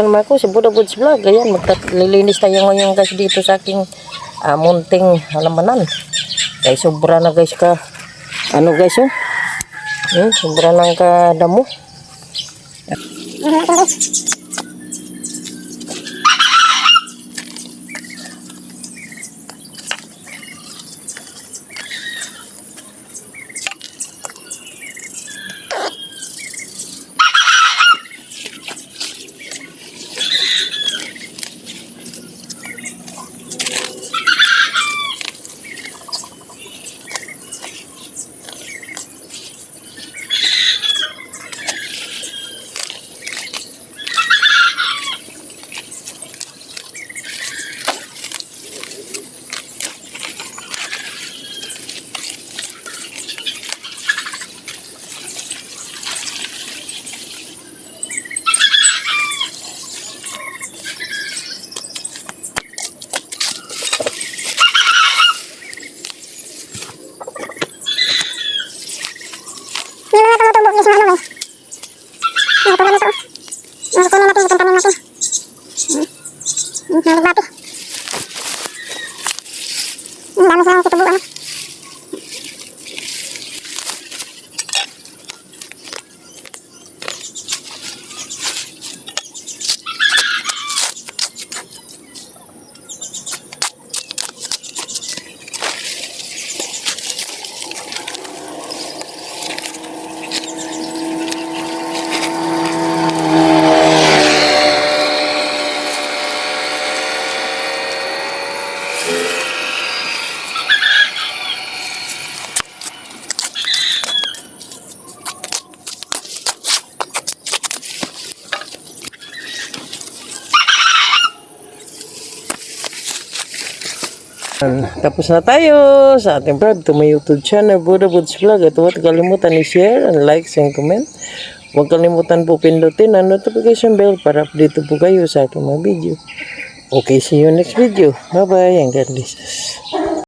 Marco, si Buddha Buds Vlog. Ayan, maglilinis tayo ngayon guys dito sa aking munting halamanan. Kaya sobra na guys ka, ano guys oh. Sobra lang ka damo. Dami sa katubuan. Tapos na tayo sa ating vlog to my YouTube channel, Buddha Buds Vlog. At huwag kalimutan i-share and like and comment. Huwag kalimutan po pindutin ang notification bell para update po kayo sa aking mga video. Okay, see you next video. Bye bye and God bless us.